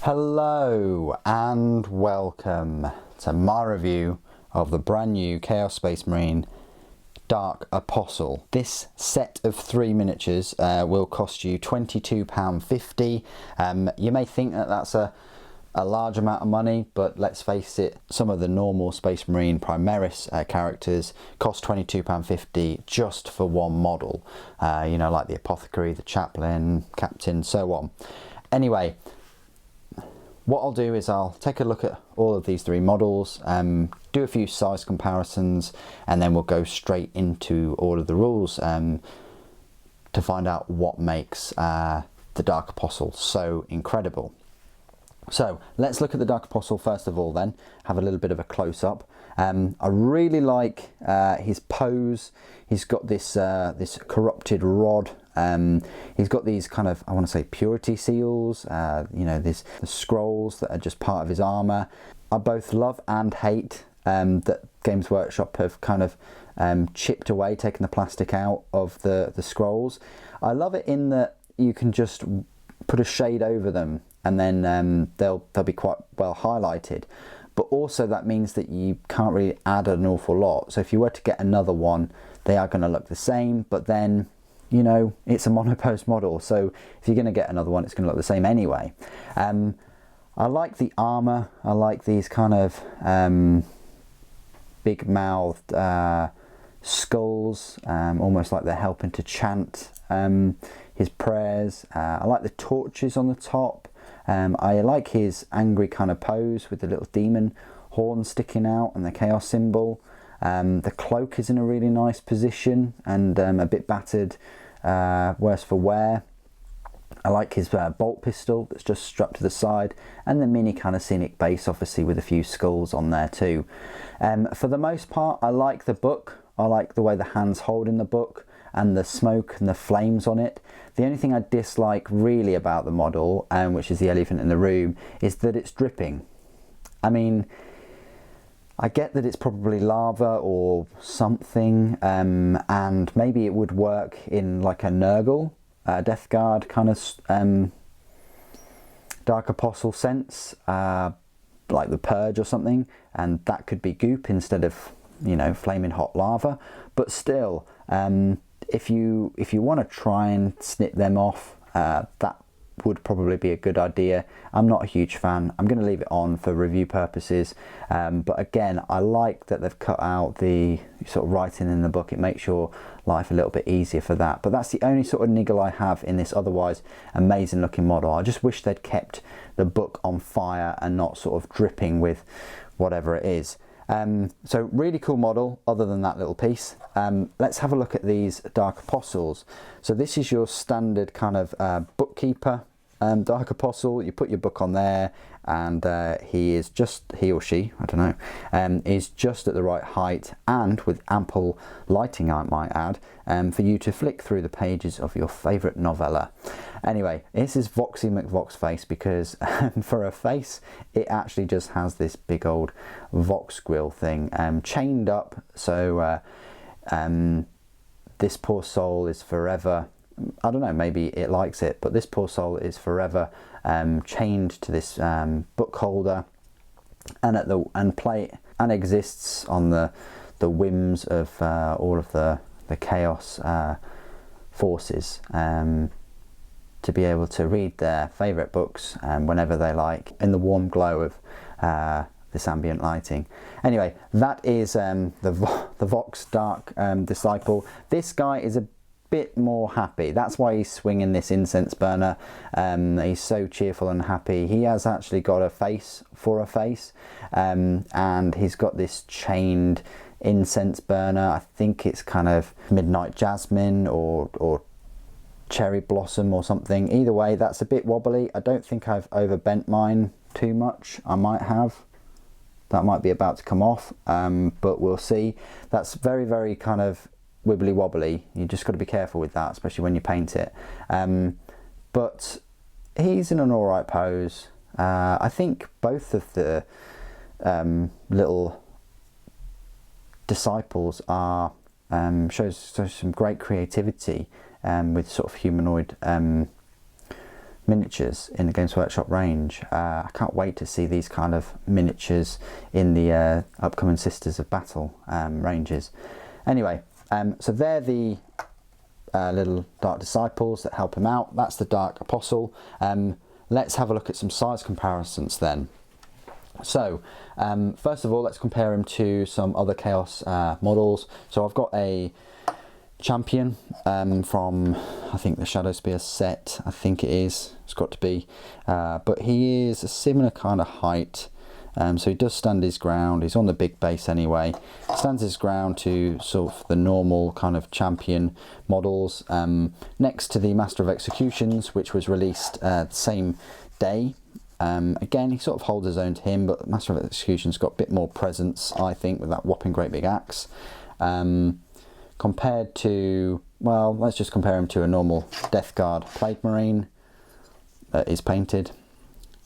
Hello and welcome to my review of the brand new Chaos Space Marine Dark Apostle. This set of 3 miniatures will cost you £22.50. You may think that that's a large amount of money, but let's face it, some of the normal Space Marine Primaris characters cost £22.50 just for one model. You know, like the Apothecary, the Chaplain, Captain, so on. Anyway, what I'll do is I'll take a look at all of these 3 models, do a few size comparisons, and then we'll go straight into all of the rules to find out what makes the Dark Apostle so incredible. So let's look at the Dark Apostle first of all, then have a little bit of a close-up. I really like his pose. He's got this this corrupted rod. He's got these kind of, I want to say, purity seals, you know, the scrolls that are just part of his armour. I both love and hate that Games Workshop have kind of chipped away, taken the plastic out of the scrolls. I love it in that you can just put a shade over them and then they'll be quite well highlighted. But also that means that you can't really add an awful lot. So if you were to get another one, they are going to look the same, but then, you know, it's a monopose model, so if you're going to get another one, it's going to look the same anyway. I like the armour. I like these kind of big-mouthed skulls, almost like they're helping to chant his prayers. I like the torches on the top. I like his angry kind of pose with the little demon horn sticking out and the chaos symbol. The cloak is in a really nice position and a bit battered, worse for wear. I like his bolt pistol that's just strapped to the side, and the mini kind of scenic base, obviously, with a few skulls on there too. For the most part, I like the book. I like the way the hands hold in the book and the smoke and the flames on it. The only thing I dislike really about the model, which is the elephant in the room, is that it's dripping. I mean, I get that it's probably lava or something, and maybe it would work in like a Nurgle, Death Guard kind of Dark Apostle sense, like the Purge or something, and that could be goop instead of, you know, flaming hot lava. But still, if you want to try and snip them off, that would probably be a good idea. I'm not a huge fan. I'm going to leave it on for review purposes, but again, I like that they've cut out the sort of writing in the book. It makes your life a little bit easier for that, but that's the only sort of niggle I have in this otherwise amazing looking model. I just wish they'd kept the book on fire and not sort of dripping with whatever it is. So really cool model other than that little piece. Let's have a look at these Dark Apostles. So this is your standard kind of bookkeeper Dark Apostle. You put your book on there, and he or she, I don't know, is just at the right height and with ample lighting, I might add, for you to flick through the pages of your favourite novella. Anyway, this is Voxy McVox face because for a face, it actually just has this big old Vox grill thing chained up. So this poor soul is forever, I don't know, maybe it likes it, but this poor soul is forever chained to this book holder and exists on the whims of all of the chaos forces, to be able to read their favourite books whenever they like in the warm glow of this ambient lighting. Anyway, that is the Vox Dark Disciple. This guy is a bit more happy. That's why he's swinging this incense burner. He's so cheerful and happy. He has actually got a face for a face, and he's got this chained incense burner. I think it's kind of Midnight Jasmine or Cherry Blossom or something. Either way, that's a bit wobbly. I don't think I've overbent mine too much. I might have. That might be about to come off, but we'll see. That's very, very kind of wibbly wobbly. You just got to be careful with that, especially when you paint it. But he's in an alright pose. I think both of the little disciples are shows some great creativity with sort of humanoid miniatures in the Games Workshop range. I can't wait to see these kind of miniatures in the upcoming Sisters of Battle ranges. Anyway, so they're the little Dark Disciples that help him out. That's the Dark Apostle. Let's have a look at some size comparisons then. So first of all, let's compare him to some other Chaos models. So I've got a Champion from, I think, the Shadow Spear set, I think it's got to be, but he is a similar kind of height, so he does stand his ground. He's on the big base anyway, stands his ground to sort of the normal kind of Champion models, next to the Master of Executions, which was released the same day. Again, he sort of holds his own to him, but Master of Execution's got a bit more presence, I think, with that whopping great big axe. Compared to, well, let's just compare him to a normal Death Guard Plague Marine that is painted.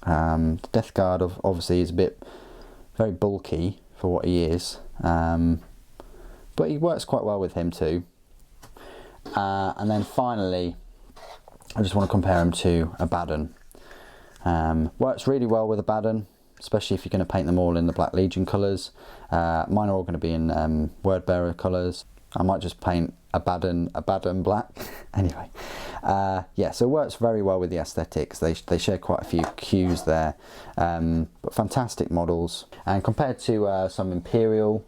The Death Guard obviously is a bit very bulky for what he is, but he works quite well with him too. And then finally, I just want to compare him to a Baden. Works really well with a Baden, especially if you're going to paint them all in the Black Legion colours. Mine are all going to be in Wordbearer colours. I might just paint a Baden black. Anyway, yeah, so it works very well with the aesthetics. They share quite a few cues there, but fantastic models. And compared to some Imperial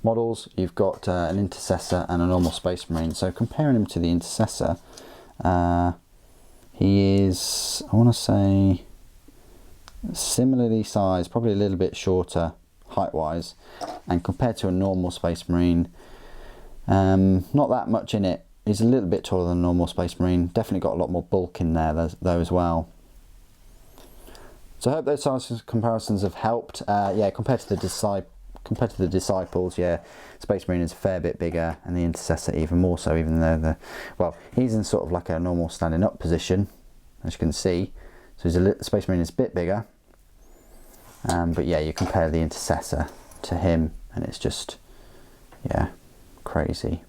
models, you've got an Intercessor and a normal Space Marine. So comparing him to the Intercessor, he is, I want to say, similarly sized, probably a little bit shorter height-wise, and compared to a normal Space Marine, not that much in it. He's a little bit taller than a normal Space Marine. Definitely got a lot more bulk in there though as well. So I hope those size comparisons have helped. Yeah, compared to the Disciples, yeah, Space Marine is a fair bit bigger, and the Intercessor even more so. Even though well, he's in sort of like a normal standing up position, as you can see. So Space Marine is a bit bigger. But yeah, you compare the Intercessor to him, and it's just, yeah, crazy.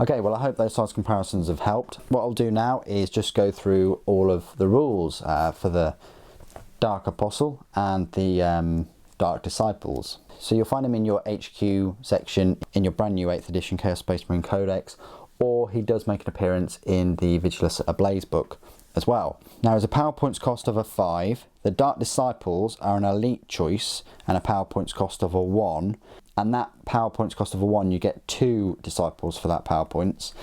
Okay, well, I hope those size comparisons have helped. What I'll do now is just go through all of the rules for the Dark Apostle and the Dark Disciples. So you'll find them in your HQ section in your brand new 8th edition Chaos Space Marine Codex, or he does make an appearance in the Vigilus Ablaze book as well. Now, as a power points cost of a 5, the Dark Disciples are an elite choice and a power points cost of a 1. And that power points cost of a 1, you get 2 Disciples for that power points.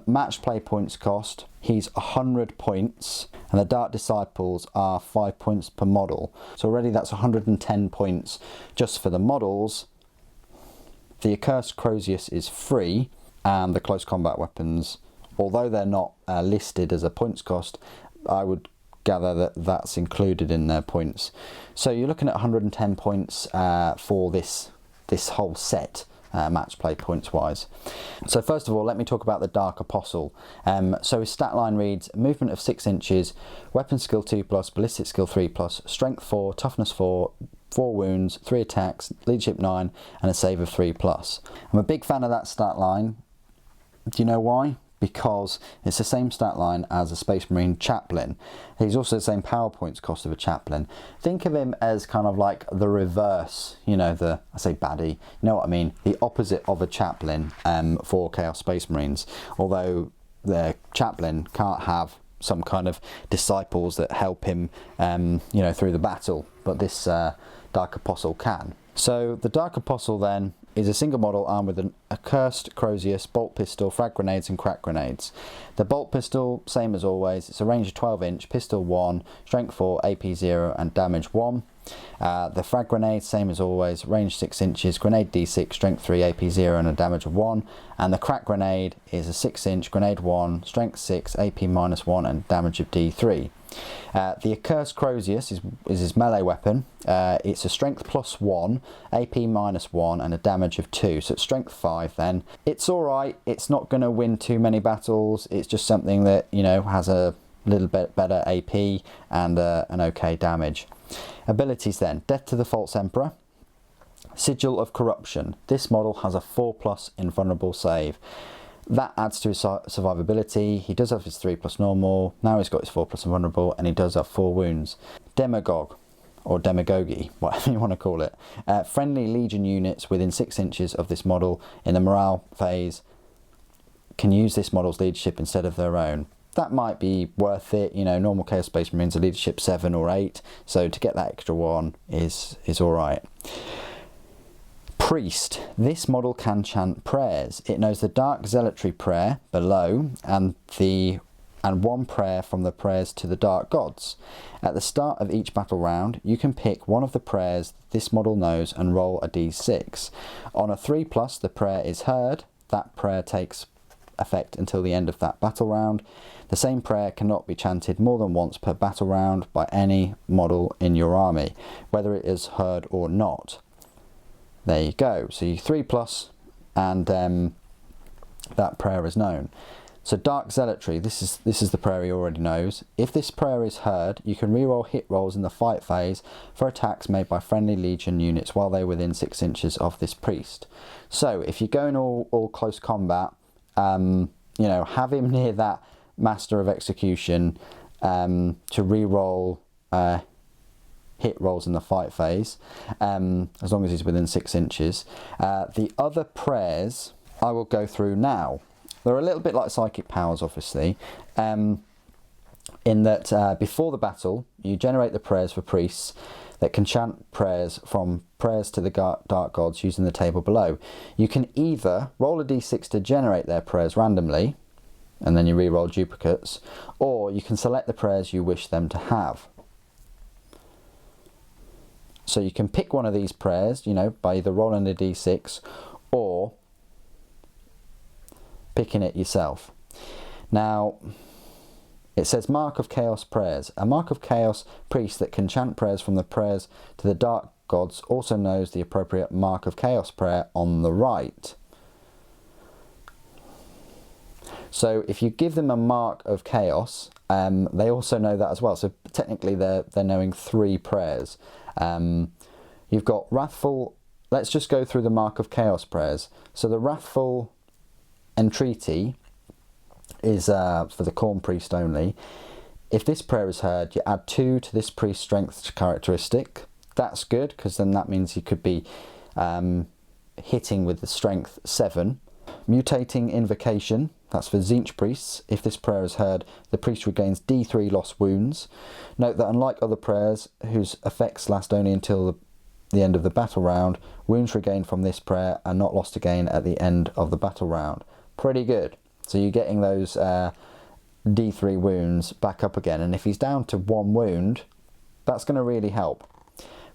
Match play points cost, he's 100 points, and the Dark Disciples are 5 points per model. So already that's 110 points just for the models. The Accursed Crozius is free, and the close combat weapons, although they're not listed as a points cost, I would gather that that's included in their points. So you're looking at 110 points for this whole set, match play points wise. So first of all, let me talk about the Dark Apostle. So his stat line reads: movement of 6 inches, weapon skill 2+, ballistic skill 3+, strength 4, toughness 4, 4 wounds, 3 attacks, leadership 9, and a save of 3+. I'm a big fan of that stat line. Do you know why? Because it's the same stat line as a Space Marine Chaplain. He's also the same power points cost of a Chaplain. Think of him as kind of like the reverse, you know, I say baddie, you know what I mean, the opposite of a Chaplain for Chaos Space Marines. Although the Chaplain can't have some kind of disciples that help him, you know, through the battle, but this Dark Apostle can. So the Dark Apostle then is a single model armed with an Accursed Crozius, bolt pistol, frag grenades and crack grenades. The bolt pistol, same as always, it's a range of 12 inch, pistol 1, strength 4, AP 0 and damage 1. The frag grenade, same as always, range 6 inches, grenade D6, strength 3, AP 0 and a damage of 1. And the crack grenade is a 6 inch, grenade 1, strength 6, AP -1 and damage of D3. The Accursed Crozius is his melee weapon. It's a strength +1, AP -1 and a damage of 2, so it's strength 5 then. It's alright, it's not going to win too many battles, it's just something that, you know, has a little bit better AP and an okay damage. Abilities then: Death to the False Emperor, Sigil of Corruption. This model has a 4+ invulnerable save. That adds to his survivability. He does have his 3+ normal, now he's got his 4+ invulnerable, and he does have 4 wounds. Demagogue, or demagogy, whatever you want to call it. Friendly Legion units within 6 inches of this model in the morale phase can use this model's leadership instead of their own. That might be worth it, you know, normal Chaos Space Marines are leadership 7 or 8, so to get that extra 1 is alright. Priest. This model can chant prayers. It knows the Dark Zealotry prayer below and 1 prayer from the prayers to the Dark Gods. At the start of each battle round, you can pick one of the prayers this model knows and roll a d6. On a 3+, the prayer is heard. That prayer takes effect until the end of that battle round. The same prayer cannot be chanted more than once per battle round by any model in your army, whether it is heard or not. There you go. So you 3+, and that prayer is known. So Dark Zealotry, this is the prayer he already knows. If this prayer is heard, you can reroll hit rolls in the fight phase for attacks made by friendly Legion units while they're within 6 inches of this priest. So if you're going all close combat, you know, have him near that Master of Execution to reroll hit rolls in the fight phase, as long as he's within 6 inches. The other prayers I will go through now. They're a little bit like psychic powers, obviously, in that before the battle, you generate the prayers for priests that can chant prayers from prayers to the Dark Gods using the table below. You can either roll a d6 to generate their prayers randomly, and then you re-roll duplicates, or you can select the prayers you wish them to have. So you can pick one of these prayers, you know, by either rolling a d6 or picking it yourself. Now, it says Mark of Chaos prayers. A Mark of Chaos priest that can chant prayers from the prayers to the Dark Gods also knows the appropriate Mark of Chaos prayer on the right. So if you give them a Mark of Chaos, they also know that as well. So technically they're knowing 3 prayers. You've got Wrathful. Let's just go through the Mark of Chaos prayers. So the Wrathful Entreaty is for the Khorne priest only. If this prayer is heard, you add 2 to this priest's strength characteristic. That's good, because then that means he could be hitting with the strength 7. Mutating Invocation, that's for Tzeentch priests. If this prayer is heard, the priest regains d3 lost wounds. Note that unlike other prayers whose effects last only until the end of the battle round, wounds regained from this prayer are not lost again at the end of the battle round. Pretty good. So you're getting those d3 wounds back up again, and if he's down to 1 wound, that's going to really help.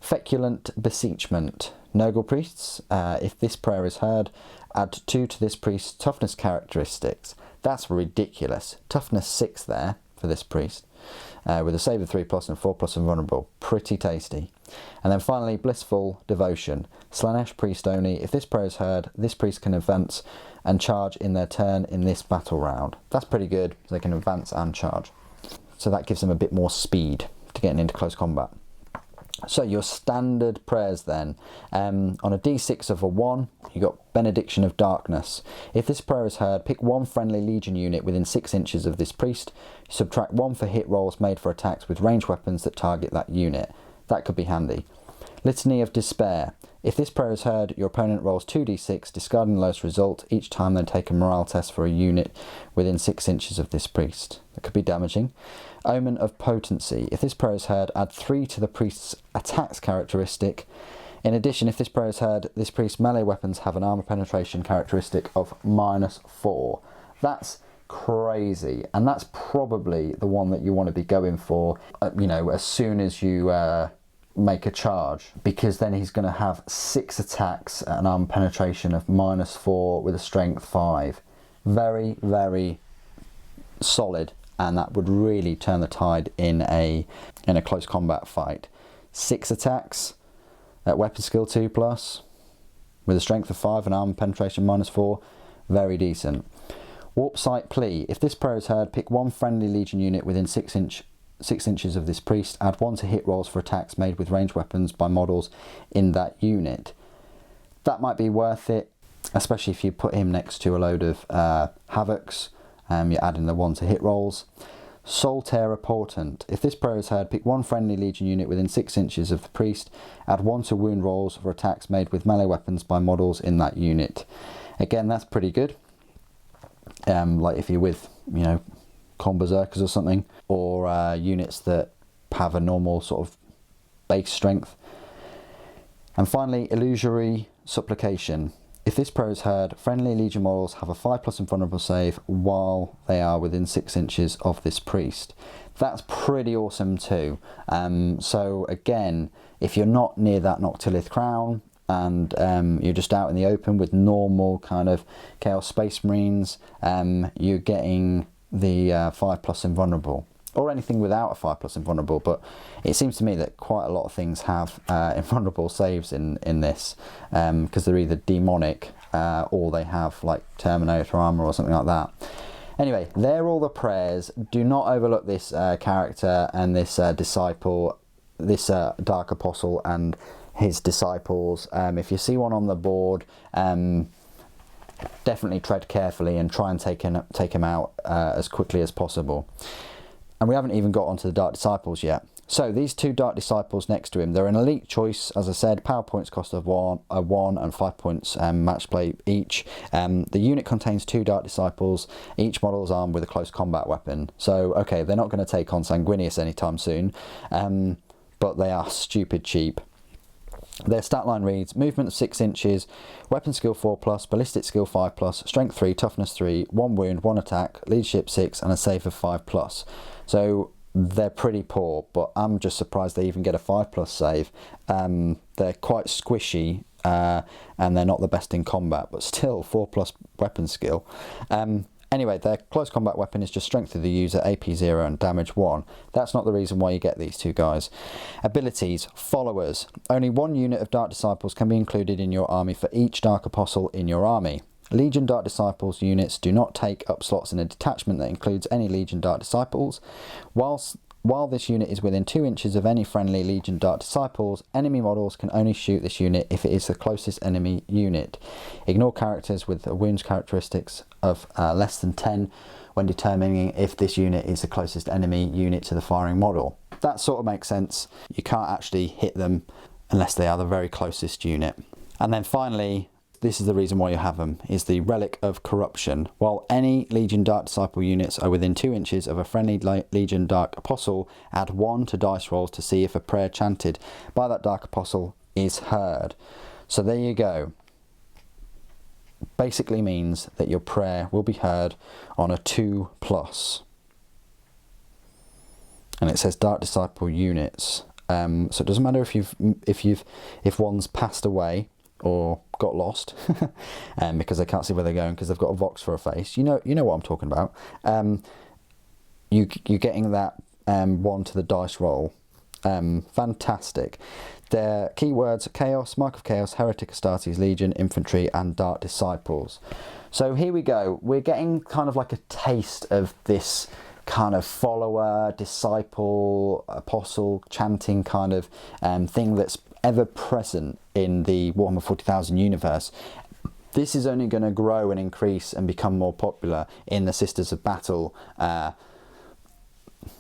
Feculent Beseechment. Nurgle priests, if this prayer is heard, add 2 to this priest's toughness characteristics. That's ridiculous. Toughness 6 there for this priest, with a save of 3+ and 4+ invulnerable. Pretty tasty. And then finally, Blissful Devotion. Slanesh priest only. If this prayer is heard, this priest can advance and charge in their turn in this battle round. That's pretty good. So they can advance and charge. So that gives them a bit more speed to getting into close combat. So your standard prayers then. On a d6 of a 1, you got Benediction of Darkness. If this prayer is heard, pick 1 friendly Legion unit within 6 inches of this priest. Subtract 1 for hit rolls made for attacks with ranged weapons that target that unit. That could be handy. Litany of Despair. If this prayer is heard, your opponent rolls 2d6, discarding the lowest result each time they take a morale test for a unit within 6 inches of this priest. That could be damaging. Omen of Potency. If this prayer is heard, add 3 to the priest's attacks characteristic. In addition, if this prayer is heard, this priest's melee weapons have an armor penetration characteristic of -4. That's crazy, and that's probably the one that you want to be going for, you know, as soon as you make a charge, because then he's going to have 6 attacks at an armor penetration of -4 with a strength 5. Very, very solid, and that would really turn the tide in a close combat fight. 6 attacks at weapon skill 2+ with a strength of 5 and armor penetration -4. Very decent. Warp Sight Plea. If this prayer is heard, pick 1 friendly Legion unit within 6 inches of this priest. Add 1 to hit rolls for attacks made with ranged weapons by models in that unit. That might be worth it. especially if you put him next to a load of Havocs. You're adding the 1 to hit rolls. Soul Terror Portent. If this prayer is heard, pick one friendly Legion unit within 6 inches of the priest. Add 1 to wound rolls for attacks made with melee weapons by models in that unit. Again, that's pretty good. Like if you're with, you know, Con Berserkers or something, or units that have a normal sort of base strength. And finally, Illusory Supplication. If this prayer is heard, friendly Legion models have a 5+ invulnerable save while they are within 6 inches of this priest. That's pretty awesome too. So again, if you're not near that Noctilith Crown and you're just out in the open with normal kind of Chaos Space Marines, you're getting the 5+ invulnerable. Or anything without a 5+ invulnerable, but it seems to me that quite a lot of things have invulnerable saves in this, because they're either demonic or they have like Terminator armor or something like that. Anyway, they're all the prayers. Do not overlook this character and this disciple, this Dark Apostle and his disciples. If you see one on the board, definitely tread carefully and try and take him out as quickly as possible. And we haven't even got onto the Dark Disciples yet. So these 2 Dark Disciples next to him, they're an elite choice, as I said, power points cost of 1 and 5 points match play each. The unit contains 2 Dark Disciples. Each model is armed with a close combat weapon. So, okay, they're not going to take on Sanguinius anytime soon, but they are stupid cheap. Their stat line reads: movement of 6 inches, weapon skill 4+, ballistic skill 5+, strength 3, toughness 3, 1 wound, 1 attack, leadership 6, and a save of 5+. So they're pretty poor, but I'm just surprised they even get a 5+ save. They're quite squishy, and they're not the best in combat, but still 4+ weapon skill. Anyway, their close combat weapon is just strength of the user, AP 0 and damage 1. That's not the reason why you get these 2 guys. Abilities: followers. Only 1 unit of Dark Disciples can be included in your army for each Dark Apostle in your army. Legion Dark Disciples units do not take up slots in a detachment that includes any Legion Dark Disciples. While this unit is within 2 inches of any friendly Legion Dark Disciples, enemy models can only shoot this unit if it is the closest enemy unit. Ignore characters with wounds characteristics of less than 10 when determining if this unit is the closest enemy unit to the firing model. That sort of makes sense. You can't actually hit them unless they are the very closest unit. And then finally, this is the reason why you have them, is the Relic of Corruption. While any Legion Dark Disciple units are within 2 inches of a friendly Legion Dark Apostle, add 1 to dice rolls to see if a prayer chanted by that Dark Apostle is heard. So there you go. Basically means that your prayer will be heard on a 2+. And it says Dark Disciple units. So it doesn't matter if one's passed away or got lost, because they can't see where they're going because they've got a Vox for a face. You know what I'm talking about. You're getting that 1 to the dice roll. Fantastic. Their keywords: Chaos, Mark of Chaos, Heretic Astartes, Legion, Infantry, and Dark Disciples. So here we go. We're getting kind of like a taste of this kind of follower, disciple, apostle, chanting kind of thing that's ever present in the Warhammer 40,000 universe. This is only going to grow and increase and become more popular in the Sisters of Battle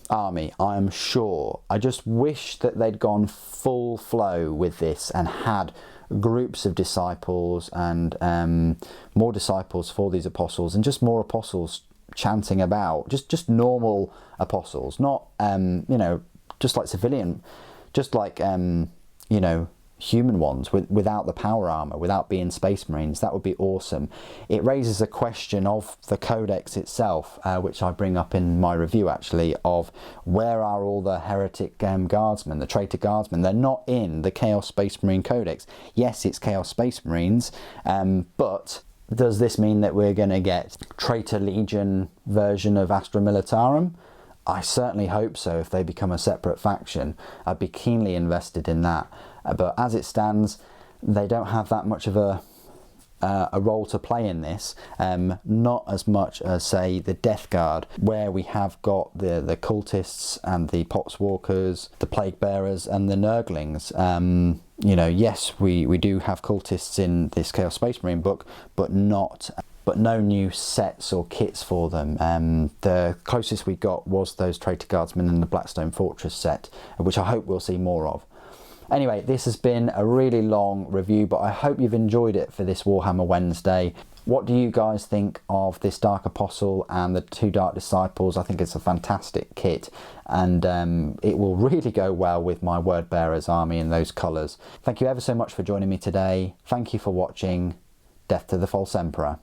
army, I am sure. I just wish that they'd gone full flow with this and had groups of disciples and more disciples for these apostles, and just more apostles chanting about, just normal apostles, not just like civilian, just like human ones without the power armor, without being Space Marines. That would be awesome. It raises a question of the codex itself, which I bring up in my review actually, of where are all the heretic guardsmen, the traitor guardsmen? They're not in the Chaos Space Marine codex. Yes, it's Chaos Space Marines, but does this mean that we're going to get Traitor Legion version of Astra Militarum? I certainly hope so. If they become a separate faction, I'd be keenly invested in that. But as it stands, they don't have that much of a role to play in this. Not as much as, say, the Death Guard, where we have got the cultists and the Poxwalkers, the Plague Bearers and the Nurglings. you know, yes, we do have cultists in this Chaos Space Marine book, but no new sets or kits for them. The closest we got was those Traitor Guardsmen and the Blackstone Fortress set, which I hope we'll see more of. Anyway, this has been a really long review, but I hope you've enjoyed it for this Warhammer Wednesday. What do you guys think of this Dark Apostle and the 2 Dark Disciples? I think it's a fantastic kit, and it will really go well with my Word Bearers army in those colours. Thank you ever so much for joining me today. Thank you for watching. Death to the False Emperor.